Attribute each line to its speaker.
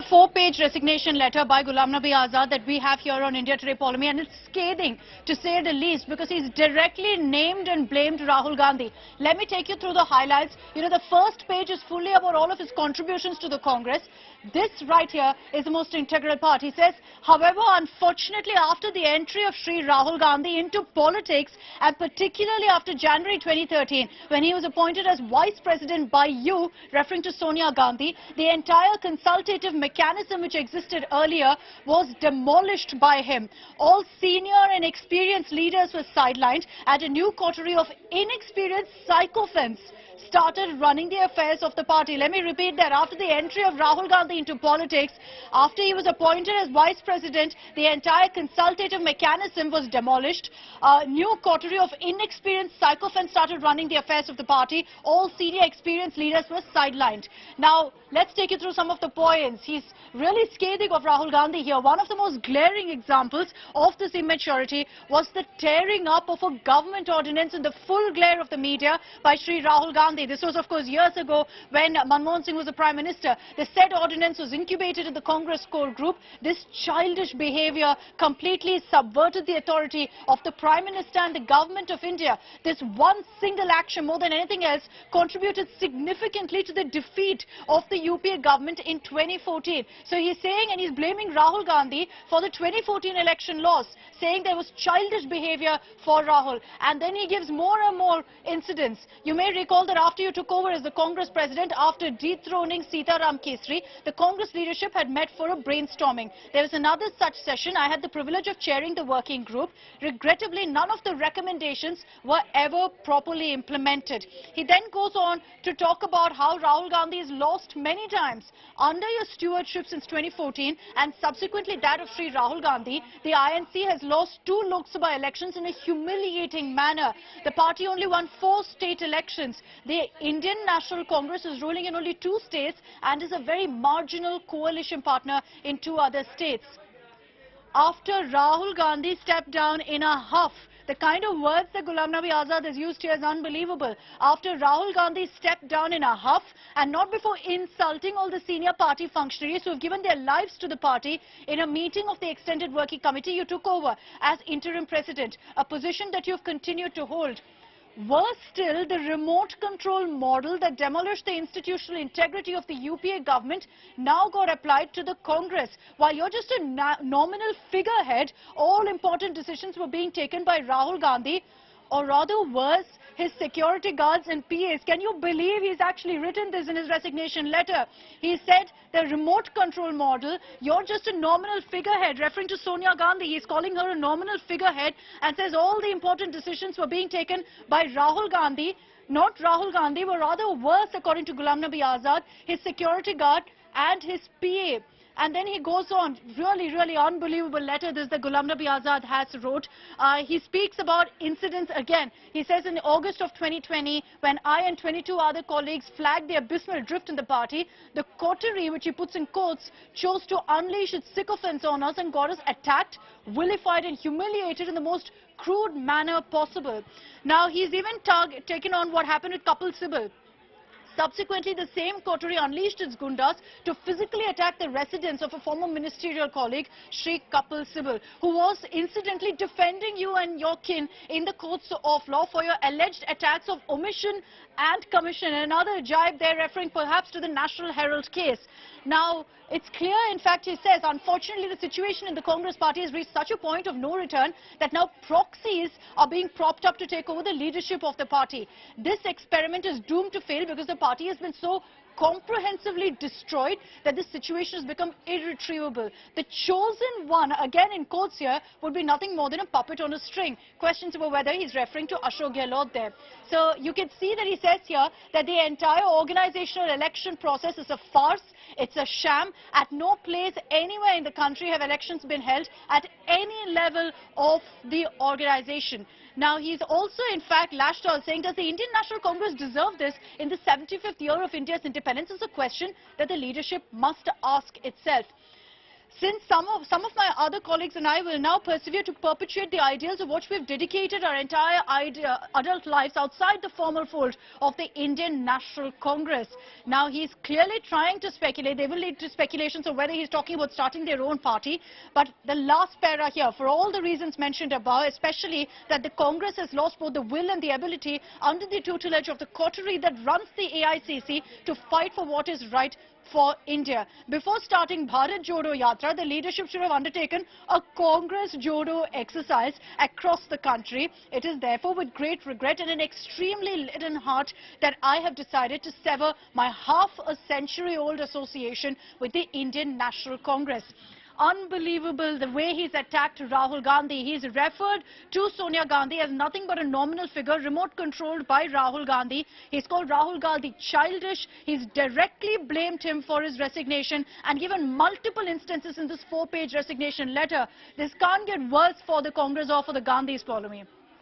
Speaker 1: 4-page resignation letter by Ghulam Nabi Azad that we have here on India Today Polemy, and it's scathing to say the least because he's directly named and blamed Rahul Gandhi. Let me take you through the highlights. You know, the first page is fully about all of his contributions to the Congress. This right here is the most integral part. He says, however, unfortunately, after the entry of Sri Rahul Gandhi into politics, and particularly after January 2013, when he was appointed as Vice President by you, referring to Sonia Gandhi, the entire consultative mechanism which existed earlier was demolished by him. All senior and experienced leaders were sidelined, and a new coterie of inexperienced sycophants started running the affairs of the party. Let me repeat that. After the entry of Rahul Gandhi into politics, after he was appointed as Vice President, the entire consultative mechanism was demolished. A new coterie of inexperienced sycophants started running the affairs of the party. All senior experienced leaders were sidelined. Now, let's take you through some of the points. He's really scathing of Rahul Gandhi here. One of the most glaring examples of this immaturity was the tearing up of a government ordinance in the full glare of the media by Sri Rahul Gandhi. This was, of course, years ago when Manmohan Singh was the Prime Minister. The said ordinance was incubated in the Congress core group. This childish behaviour completely subverted the authority of the Prime Minister and the Government of India. This one single action, more than anything else, contributed significantly to the defeat of the UPA government in 2014. So he's saying, and he's blaming Rahul Gandhi for the 2014 election loss, saying there was childish behaviour for Rahul. And then he gives more and more incidents. You may recall that after you took over as the Congress president, after dethroning Sitaram Kesri, the Congress leadership had met for a brainstorming. There was another such session. I had the privilege of chairing the working group. Regrettably, none of the recommendations were ever properly implemented. He then goes on to talk about how Rahul Gandhi has lost many times under your stewardship since 2014 and subsequently that of Sri Rahul Gandhi. The INC has lost 2 Lok Sabha elections in a humiliating manner. The party only won 4 state elections. The Indian National Congress is ruling in only 2 states and is a very marginal coalition partner in 2 other states. After Rahul Gandhi stepped down in a huff, the kind of words that Ghulam Nabi Azad has used here is unbelievable. After Rahul Gandhi stepped down in a huff, and not before insulting all the senior party functionaries who have given their lives to the party, in a meeting of the Extended Working Committee, you took over as interim president, a position that you've continued to hold. Worse still, the remote control model that demolished the institutional integrity of the UPA government now got applied to the Congress. While you're just a nominal figurehead, all important decisions were being taken by Rahul Gandhi, or rather worse, his security guards and PAs. Can you believe he's actually written this in his resignation letter? He said the remote control model, you're just a nominal figurehead, referring to Sonia Gandhi. He's calling her a nominal figurehead and says all the important decisions were being taken by Rahul Gandhi, not Rahul Gandhi, but rather worse, according to Ghulam Nabi Azad, his security guard and his PA. And then he goes on, really unbelievable letter this that Ghulam Nabi Azad has wrote. He speaks about incidents again. He says in August of 2020, when I and 22 other colleagues flagged the abysmal drift in the party, the coterie, which he puts in quotes, chose to unleash its sycophants on us and got us attacked, vilified and humiliated in the most crude manner possible. Now, he's even taken on what happened with Kapil Sibal. Subsequently, the same coterie unleashed its gundas to physically attack the residence of a former ministerial colleague, Sri Kapil Sibal, who was incidentally defending you and your kin in the courts of law for your alleged attacks of omission and commission. Another jibe there referring perhaps to the National Herald case. Now, it's clear, in fact, he says, unfortunately, the situation in the Congress party has reached such a point of no return that now proxies are being propped up to take over the leadership of the party. This experiment is doomed to fail because the party has been so comprehensively destroyed that this situation has become irretrievable. The chosen one, again in quotes here, would be nothing more than a puppet on a string. Questions about whether he's referring to Ashok Gehlot there. So you can see that he says here that the entire organisational election process is a farce. It's a sham. At no place anywhere in the country have elections been held at any level of the organisation. Now, he's also, in fact, lashed out, saying, does the Indian National Congress deserve this in the 75th year of India's independence? Is a question that the leadership must ask itself. Since some of my other colleagues and I will now persevere to perpetuate the ideals of which we've dedicated our entire adult lives outside the formal fold of the Indian National Congress. Now he's clearly trying to speculate. They will lead to speculations of whether he's talking about starting their own party. But the last para here, for all the reasons mentioned above, especially that the Congress has lost both the will and the ability under the tutelage of the coterie that runs the AICC to fight for what is right for India. Before starting Bharat Jodo Yatra, the leadership should have undertaken a Congress Jodo exercise across the country. It is therefore with great regret and an extremely leaden heart that I have decided to sever my half-a-century-old association with the Indian National Congress. Unbelievable the way he's attacked Rahul Gandhi. He's referred to Sonia Gandhi as nothing but a nominal figure, remote controlled by Rahul Gandhi. He's called Rahul Gandhi childish. He's directly blamed him for his resignation and given multiple instances in this 4-page resignation letter. This can't get worse for the Congress or for the Gandhis, Polumi.